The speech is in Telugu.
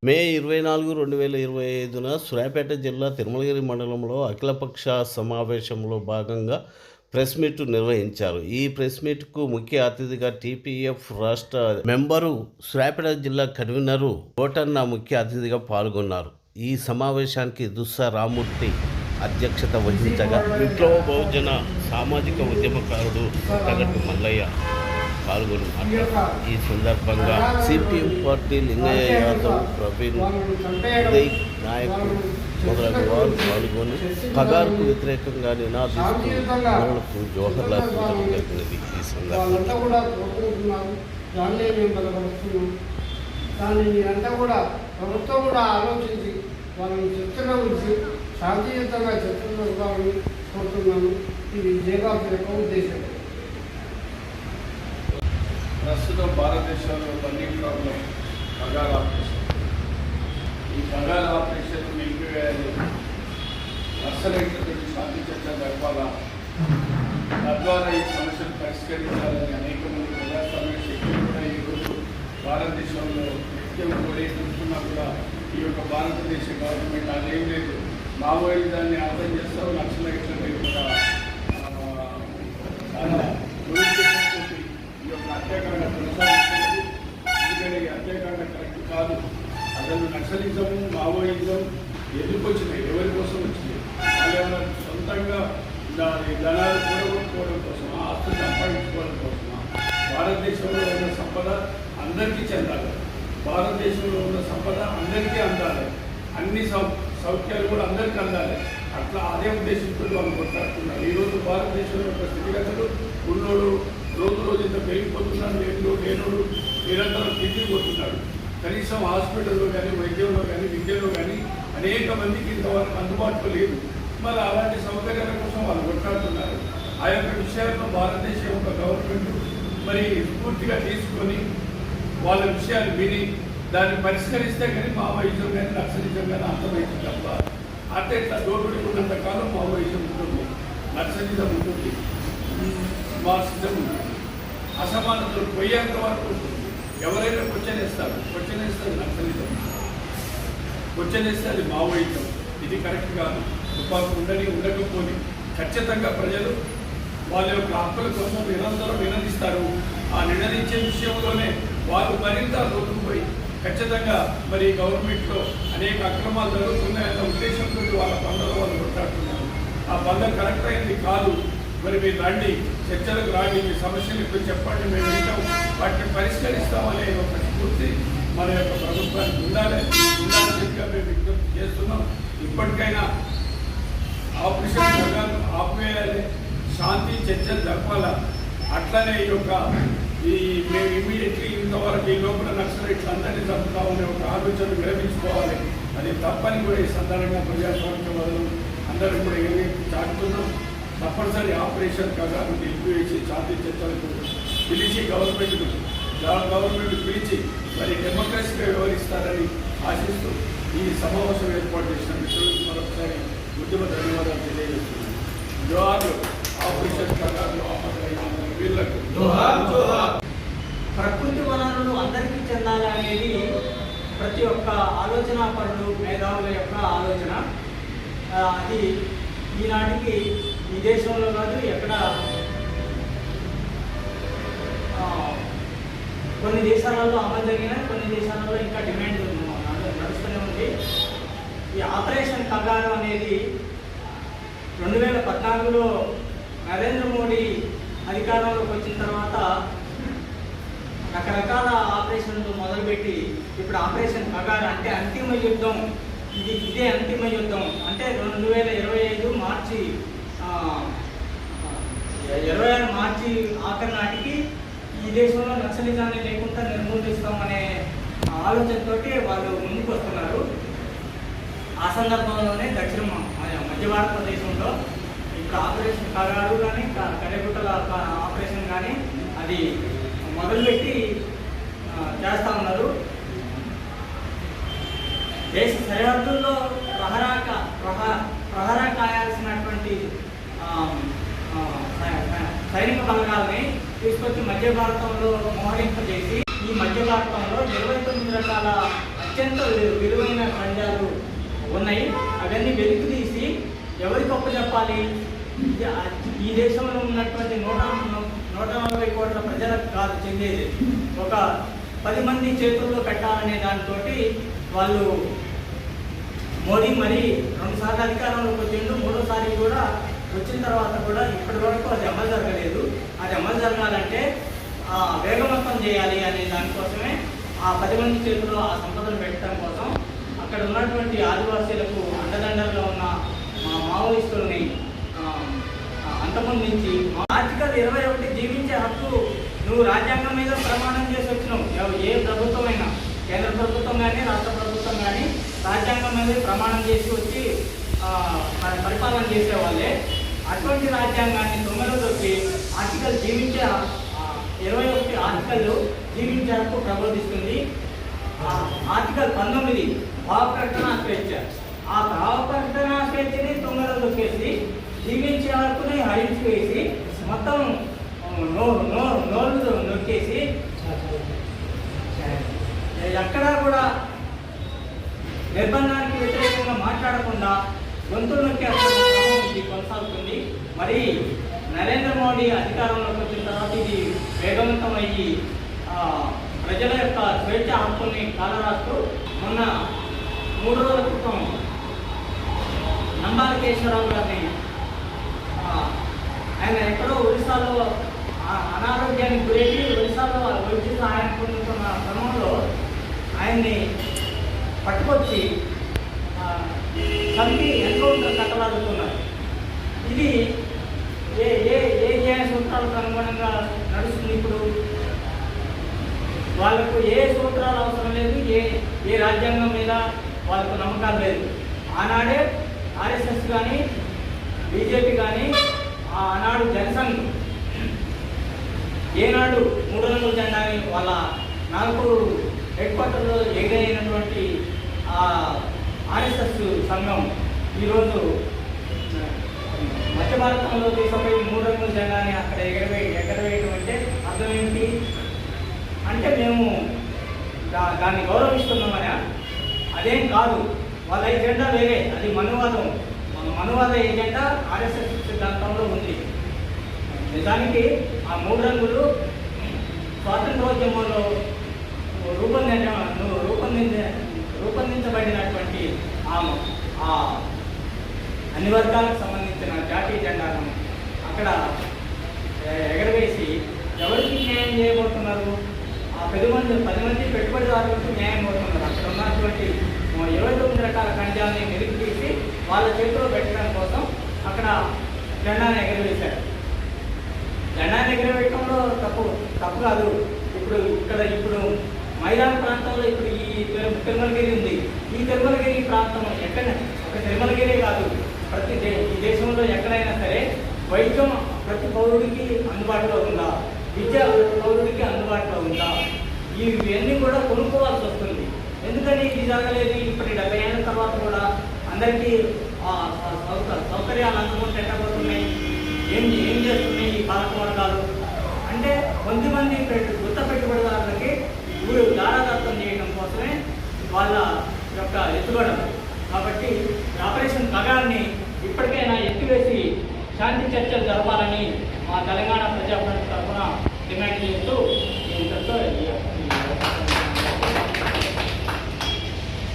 మే 24, 2025న సూర్యాపేట జిల్లా తిరుమలగిరి మండలంలో అఖిలపక్ష సమావేశంలో భాగంగా ప్రెస్ మీట్ నిర్వహించారు. ఈ ప్రెస్ మీట్కు ముఖ్య అతిథిగా టీపీఎఫ్ రాష్ట్ర మెంబరు, సూర్యాపేట జిల్లా కన్వీనరు కోటన్న ముఖ్య అతిథిగా పాల్గొన్నారు. ఈ సమావేశానికి దుస్సా రామూర్తి అధ్యక్షత వహించగా విప్లవ బహుజన సామాజిక ఉద్యమకారుడు పుట్టగట్టు మల్లయ్య పాల్గొన్నారు. ఈ సందర్భంగా సిపిఎం పార్టీ లింగయ్య యాదవ్, ప్రవీణ్, ఉదయ్ నాయకులు మొదలగు వారు పాల్గొని పగార్కు వ్యతిరేకంగా నినాదిస్తూ మరణకు జోహర్లు అర్పించడం జరిగినది. ఈ సందర్భంగా ప్రభుత్వం కూడా ఆలోచించి వాళ్ళని చర్చలో ఉంచి శాంతియుతంగా చర్చలు జరగాలని కోరుతున్నాను. ఇది జయబాబు యొక్క ఉద్దేశం. ప్రస్తుతం భారతదేశంలో బర్నింగ్ ప్రాబ్లం పగార్ ఆపరేషన్. ఈ పగార్ ఆపరేషన్ నిలిపివేయాలి, నక్సలైట్లతో శాంతి చర్చ జరపాలా, తద్వారా ఈ సమస్యను పరిష్కరించాలని అనేక మంది ప్రజాస్వామ్య శక్తులు కూడా ఈరోజు భారతదేశంలో నిత్యం కొడేస్తున్నా కూడా ఈ యొక్క భారతదేశ గవర్నమెంట్ అదేం లేదు, మావోయిజాన్ని అర్థం చేస్తాం, నక్సలైట్ల మీద కూడా చాలా ఈ యొక్క హత్యాకాండ కొనసాగుతుంది. ఎందుకంటే ఈ హత్యాకాండ కరెక్ట్ కాదు. అసలు నక్సలిజం, మావోయిజం ఎందుకు వచ్చినాయి, ఎవరి కోసం వచ్చినాయి? వాళ్ళు ఏమైనా సొంతంగా ధనాలు కూడగొట్టుకోవడం కోసమా, ఆస్తులు సంపాదించుకోవడం కోసమా? భారతదేశంలో ఉన్న సంపద అందరికీ చెందాలి, భారతదేశంలో ఉన్న సంపద అందరికీ అందాలి, అన్ని సౌఖ్యాలు కూడా అందరికీ అందాలి. అట్లా అదే ఉద్దేశంతో వాళ్ళు కొట్లాడుతున్నారు. ఈరోజు భారతదేశంలో యొక్క స్థితిగతులు ఉన్నోడు రోజు ఇంత పెరిగిపోతున్నాడు, లేనోడు నిరంతరం తిరిగిపోతున్నాడు. కనీసం హాస్పిటల్లో కానీ, వైద్యంలో కానీ, విద్యలో కానీ అనేక మందికి ఇంతవరకు అందుబాటులో లేదు. మరి అలాంటి సౌకర్యాల కోసం వాళ్ళు కొట్లాడుతున్నారు. ఆ యొక్క విషయాలను భారతదేశం యొక్క గవర్నమెంట్ మరి పూర్తిగా తీసుకొని వాళ్ళ విషయాలు విని దాన్ని పరిష్కరిస్తే కానీ మావోయిజం కానీ నక్సలిజం కానీ అర్థమైంది తప్ప అంటే ఇట్లా దోపిడీ ఉన్నంత కాలం మావోయిజం ఉంటుంది, నక్సలిజం ఉంటుంది, మార్క్సిజం ఉంటుంది. అసమానతలు పోయేంత వరకు ఉంటుంది. ఎవరైనా క్వశ్చన్ వేస్తారు నక్సలిజం, క్వశ్చన్ వేస్తే అది మావోయిజం. ఇది కరెక్ట్ కాదు. తుపాకు ఉండకపోని ఖచ్చితంగా ప్రజలు వాళ్ళ యొక్క హక్కుల కోసం నిరంతరం నినదిస్తారు. ఆ నినదించే విషయంలోనే వాళ్ళు మరింత లోతుకుపోయి ఖచ్చితంగా మరి గవర్నమెంట్లో అనేక అక్రమాలు జరుగుతున్నాయన్న ఉద్దేశంతో వాళ్ళ పనులు వాళ్ళు కొట్లాడుతున్నారు. ఆ పనులు కరెక్ట్ అయింది కాదు. మరి మీరు రండి, చర్చలకు రాండి, మీ సమస్యలు ఇప్పుడు చెప్పండి, మేము వింటాం, వాటిని పరిష్కరిస్తామనే ఒక స్ఫూర్తి మన యొక్క ప్రభుత్వానికి ఉండాల్సిందిగా మేము విజ్ఞప్తి చేస్తున్నాం. ఇప్పటికైనా ఆపరేషన్ జరగాలి, ఆపేయాలి, శాంతి చర్చలు జరపాలా. అట్లనే ఈ యొక్క మేము ఇమీడియట్లీ ఇంతవరకు ఈ లోపల నక్సలైట్లు అందరినీ చంపుతా ఉండే ఒక ఆలోచన విరమించుకోవాలి. అది తప్పని కూడా ఈ సందర్భంగా ప్రజాస్వామ్య వదలు అందరూ కూడా ఏమి చాటుతున్నాం. తప్పనిసరి ఆపరేషన్ కగారు నిలిపివేసి శాంతి చర్చలకు పిలిచి గవర్నమెంట్ పిలిచి మరి డెమోక్రసీగా వ్యవహరిస్తారని ఆశిస్తూ ఈ సమావేశం ఏర్పాటు చేసిన మిత్రులకు మరొకసారి ఉద్యమ ధన్యవాదాలు తెలియజేస్తున్నాను. జోహార్లు ఆపరేషన్ కగారు వీళ్ళకు. ప్రకృతి వనరులు అందరికీ చెందాలనేది ప్రతి ఒక్క ఆలోచనాపరుడు, మేధావుల యొక్క ఆలోచన. అది ఈనాటికి ఈ దేశంలో కాదు, ఎక్కడ కొన్ని దేశాలలో అమలు జరిగిన, కొన్ని దేశాలలో ఇంకా డిమాండ్ నడుస్తూనే ఉంది. ఈ ఆపరేషన్ కగారు అనేది 2014లో నరేంద్ర మోడీ అధికారంలోకి వచ్చిన తర్వాత రకరకాల ఆపరేషన్లు మొదలుపెట్టి ఇప్పుడు ఆపరేషన్ కగారు అంటే అంతిమ యుద్ధం. ఇదే అంతిమ యుద్ధం. అంటే 2025 మార్చి 26 మార్చి ఆఖరి నాటికి ఈ దేశంలో నక్సలిజాన్ని లేకుండా నిర్మూలిస్తామనే ఆలోచనతో వాళ్ళు ముందుకు వస్తున్నారు. ఆ సందర్భంలోనే మధ్య భారతదేశంలో ఇప్పుడు ఆపరేషన్ కగారు కానీ, కరెగుట్టల ఆపరేషన్ కానీ అది మొదలుపెట్టి చేస్తూ ఉన్నారు. దేశ సరిహద్దుల్లో ప్రహరా కాయాల్సినటువంటి బలగాల్ని తీసుకొచ్చి మధ్య భారతంలో మోహరింపజేసి ఈ మధ్య భారతంలో 29 రకాల అత్యంత విలువైన ఖనిజాలు ఉన్నాయి. అవన్నీ వెలికి తీసి ఎవరికి చెప్పాలి? ఈ దేశంలో ఉన్నటువంటి 140 కోట్ల ప్రజలకు కాదు చెందేది, ఒక 10 మంది చేతుల్లో పెట్టాలనే దాంతో వాళ్ళు మోడీ మరి 2 సార్లు అధికారంలోకి వచ్చిండు. 3వ కూడా వచ్చిన తర్వాత కూడా ఇప్పటి వరకు అది అమలు జరగలేదు. అది అమలు జరగాలంటే వేగవంతం చేయాలి అనే దానికోసమే ఆ 10 మంది చేతుల్లో ఆ సంపదను పెట్టడం కోసం అక్కడ ఉన్నటువంటి ఆదివాసీలకు అండదండలుగా ఉన్న మావోయిస్టులని అంతమొందించి ఆర్టికల్ 21 జీవించే హక్కు నువ్వు రాజ్యాంగం మీద ప్రమాణం చేసి వచ్చినావు. ఏ ప్రభుత్వమైనా, కేంద్ర ప్రభుత్వం కానీ రాష్ట్ర ప్రభుత్వం కానీ రాజ్యాంగం మీద ప్రమాణం చేసి వచ్చి పరిపాలన చేసేవాళ్ళే. అటువంటి రాజ్యాంగాన్ని దొంగలు దొరికి ఆర్టికల్ జీవించే 21 ఆర్టికల్ జీవించే హక్కు ప్రబోధిస్తుంది. ఆర్టికల్ 19 భావ ప్రకటన స్వేచ్ఛ. ఆ భావ ప్రకటన స్వేచ్ఛని దొంగలు దొక్కేసి జీవించే హక్కుని హరించి వేసి మొత్తం నోళ్ళు నొక్కేసి ఎక్కడా కూడా నిర్బంధానికి వ్యతిరేకంగా మాట్లాడకుండా గొంతులు నొక్కే ఇది కొనసాగుతుంది. మరి నరేంద్ర మోడీ అధికారంలోకి వచ్చిన తర్వాత ఇది వేగవంతమయ్యి ప్రజల యొక్క స్వేచ్ఛ హక్కుల్ని కాలరాస్తూ మొన్న 3 రోజుల క్రితం నంబాల కేశవరావు గారిని ఆయన ఎక్కడో ఒరిస్సాలో అనారోగ్యానికి గురయ్యి ఒరిస్సాలో వైద్య సహాయం పొందుతున్న క్రమంలో ఆయన్ని పట్టుకొచ్చి చంపి ఎన్కౌంటర్ కట్టలాడుతున్నారు. ఇది ఏ ఏ ఏ న్యాయ సూత్రాలకు అనుగుణంగా నడుస్తుంది? ఇప్పుడు వాళ్ళకు ఏ సూత్రాలు అవసరం లేదు, ఏ రాజ్యాంగం మీద వాళ్ళకు నమ్మకాలు లేదు. ఆనాడే ఆర్ఎస్ఎస్ కానీ బీజేపీ కానీ ఆనాడు జనసంఘ్ ఏనాడు 3 రంగుల జెండాని వాళ్ళ నాగపూర్ హెడ్ క్వార్టర్లో ఎగరైనటువంటి ఆర్ఎస్ఎస్ సంఘం ఈరోజు మధ్య భారతంలో తీసుకుపోయి 3 రంగుల జెండాని అక్కడ ఎగరవేయడం అంటే అర్థం ఏంటి? అంటే మేము దాన్ని గౌరవిస్తున్నామని. అదేం కాదు, వాళ్ళ ఎజెండా వేరే, అది మనువాదం. మనువాద ఎజెండా ఆర్ఎస్ఎస్ సిద్ధాంతంలో ఉంది. నిజానికి ఆ 3 రంగులు స్వాతంత్రోద్యమంలో రూపొందించబడినటువంటి అన్ని వర్గాలకు సంబంధించిన జాతీయ జెండాను అక్కడ ఎగరవేసి ఎవరికి న్యాయం చేయబోతున్నారు? ఆ 10 మంది పెట్టుబడిదారులకు న్యాయం పోతున్నారు. అక్కడ ఉన్నటువంటి 29 రకాల ఖనిజాలని వెలికి తీసి వాళ్ళ చేతిలో పెట్టడం కోసం అక్కడ జెండాను ఎగరవేశారు. జెండాను ఎగరవేయడంలో తప్పు కాదు. ఇప్పుడు మైదాన ప్రాంతంలో ఇప్పుడు ఈ తిరుమలగిరి ఉంది. ఈ తిరుమలగిరి ప్రాంతం ఎక్కడ ఒక తిరుమలగిరి కాదు, ఈ దేశంలో ఎక్కడైనా సరే వైద్యం ప్రతి పౌరుడికి అందుబాటులో ఉందా? విద్య ప్రతి పౌరుడికి అందుబాటులో ఉందా? ఇవన్నీ కూడా కొనుక్కోవాల్సి వస్తుంది. ఎందుకని ఇది జరగలేదు? ఇప్పటి 70 ఏళ్ళ తర్వాత కూడా అందరికీ సౌకర్యాలు అందుకుంటే ఎట్టబోతున్నాయి. ఏం చేస్తున్నాయి ఈ పాలక వర్గాలు అంటే కొంతమంది గుత్త పెట్టుబడిదారులకి దారాదత్తం చేయడం కోసమే వాళ్ళ యొక్క ఎత్తుగడలు. కాబట్టి ఆపరేషన్ కగాన్ని ఇప్పటికైనా ఎత్తివేసి శాంతి చర్చలు జరపాలని మా తెలంగాణ ప్రజాప్రతినిధి తరఫున డిమాండ్ చేస్తూ